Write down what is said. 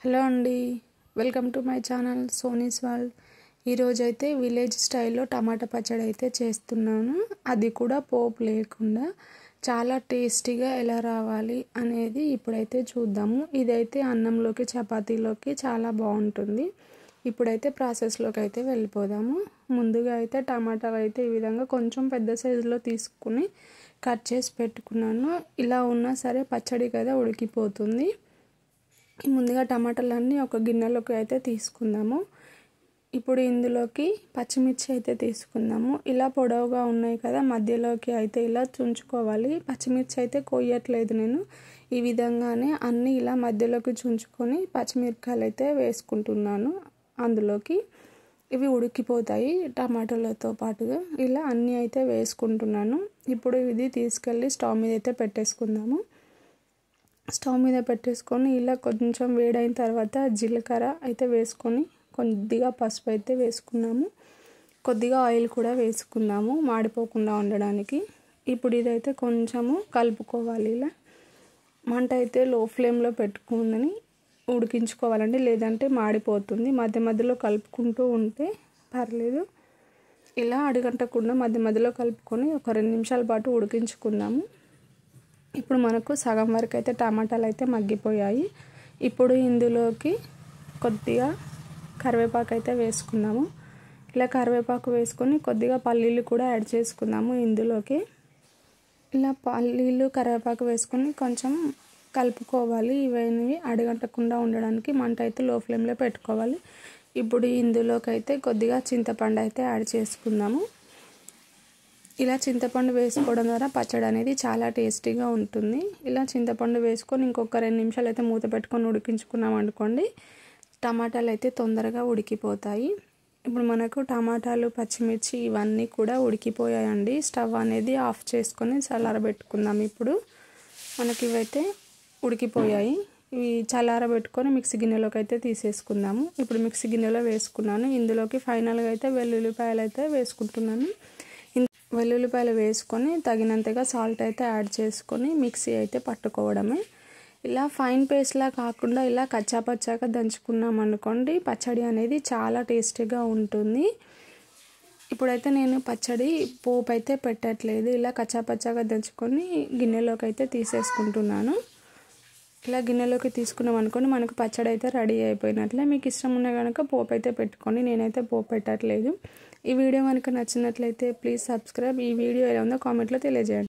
Hello అండి, welcome to my channel సోనీస్ world. ఈరోజైతే village స్టైల్లో టమాటా పచ్చడి అయితే చేస్తున్నాను. అది కూడా పోపు లేకుండా చాలా టేస్టీగా ఎలా రావాలి అనేది ఇప్పుడైతే చూద్దాము. ఇదైతే అన్నంలోకి చపాతీలోకి చాలా బాగుంటుంది. ఇప్పుడైతే ప్రాసెస్లోకి అయితే వెళ్ళిపోదాము. ముందుగా అయితే టమాటాలు అయితే ఈ విధంగా కొంచెం పెద్ద సైజులో తీసుకుని కట్ చేసి పెట్టుకున్నాను. ఇలా ఉన్నా సరే పచ్చడి కదా ఉడికిపోతుంది. ముందుగా టమాటాలన్నీ ఒక గిన్నెలోకి అయితే తీసుకుందాము. ఇప్పుడు ఇందులోకి పచ్చిమిర్చి అయితే తీసుకుందాము. ఇలా పొడవుగా ఉన్నాయి కదా, మధ్యలోకి అయితే ఇలా చుంచుకోవాలి. పచ్చిమిర్చి అయితే కొయ్యట్లేదు నేను, ఈ విధంగానే అన్నీ ఇలా మధ్యలోకి చుంచుకొని పచ్చిమిరపకాయలు అయితే వేసుకుంటున్నాను. అందులోకి ఇవి ఉడికిపోతాయి టమాటాలతో పాటుగా. ఇలా అన్నీ అయితే వేసుకుంటున్నాను. ఇప్పుడు ఇది తీసుకెళ్ళి స్టవ్ మీద అయితే పెట్టేసుకుందాము. స్టవ్ మీద పెట్టేసుకొని ఇలా కొంచెం వేడైన తర్వాత జీలకర్ర అయితే వేసుకొని కొద్దిగా పసుపు అయితే వేసుకున్నాము. కొద్దిగా ఆయిల్ కూడా వేసుకున్నాము మాడిపోకుండా ఉండడానికి. ఇప్పుడు ఇదైతే కొంచెము కలుపుకోవాలి. ఇలా మంట అయితే లో ఫ్లేమ్లో పెట్టుకుని ఉడికించుకోవాలండి, లేదంటే మాడిపోతుంది. మధ్య మధ్యలో కలుపుకుంటూ ఉంటే పర్లేదు. ఇలా అడుగంటకుండా మధ్య మధ్యలో కలుపుకొని ఒక 2 నిమిషాల పాటు ఉడికించుకుందాము. ఇప్పుడు మనకు సగం వరకు అయితే టమాటాలు అయితే మగ్గిపోయాయి. ఇప్పుడు ఇందులోకి కొద్దిగా కరివేపాకు అయితే వేసుకున్నాము. ఇలా కరివేపాకు వేసుకొని కొద్దిగా పల్లీలు కూడా యాడ్ చేసుకుందాము ఇందులోకి. ఇలా పల్లీలు కరివేపాకు వేసుకొని కొంచెం కలుపుకోవాలి. ఇవన్నీ అడుగంటకుండా ఉండడానికి మంట అయితే లో ఫ్లేమ్లో పెట్టుకోవాలి. ఇప్పుడు ఇందులోకి అయితే కొద్దిగా చింతపండు అయితే యాడ్ చేసుకుందాము. ఇలా చింతపండు వేసుకోవడం ద్వారా పచ్చడి అనేది చాలా టేస్టీగా ఉంటుంది. ఇలా చింతపండు వేసుకొని ఇంకొక 2 నిమిషాలు అయితే మూత పెట్టుకొని ఉడికించుకున్నాం అనుకోండి, టమాటాలు అయితే తొందరగా ఉడికిపోతాయి. ఇప్పుడు మనకు టమాటాలు, పచ్చిమిర్చి ఇవన్నీ కూడా ఉడికిపోయాయండి. స్టవ్ అనేది ఆఫ్ చేసుకొని చల్లారబెట్టుకుందాం. ఇప్పుడు మనకి ఇవైతే ఉడికిపోయాయి. ఇవి చల్లారబెట్టుకొని మిక్సీ గిన్నెలోకి అయితే తీసేసుకుందాము. ఇప్పుడు మిక్సీ గిన్నెలో వేసుకున్నాను. ఇందులోకి ఫైనల్గా అయితే వెల్లుల్లిపాయలు అయితే వేసుకుంటున్నాను. వెల్లుల్లిపాయలు వేసుకొని తగినంతగా సాల్ట్ అయితే యాడ్ చేసుకొని మిక్సీ అయితే పట్టుకోవడమే. ఇలా ఫైన్ పేస్ట్లా కాకుండా ఇలా కచ్చాపచ్చాగా దంచుకున్నాం అనుకోండి, పచ్చడి అనేది చాలా టేస్టీగా ఉంటుంది. ఇప్పుడైతే నేను పచ్చడి పోపు అయితే పెట్టట్లేదు, ఇలా కచ్చాపచ్చాగా దంచుకొని గిన్నెలోకి అయితే తీసేసుకుంటున్నాను. ఇలా గిన్నెలోకి తీసుకున్నాం అనుకోండి, మనకు పచ్చడి అయితే రెడీ అయిపోయినట్లే. మీకు ఇష్టం ఉన్న కనుక పోపు అయితే పెట్టుకోండి, నేనైతే పోపు పెట్టట్లేదు. ఈ వీడియో కనుక నచ్చినట్లయితే ప్లీజ్ సబ్స్క్రైబ్. ఈ వీడియో ఎలా ఉందో కామెంట్లో తెలియజేయండి.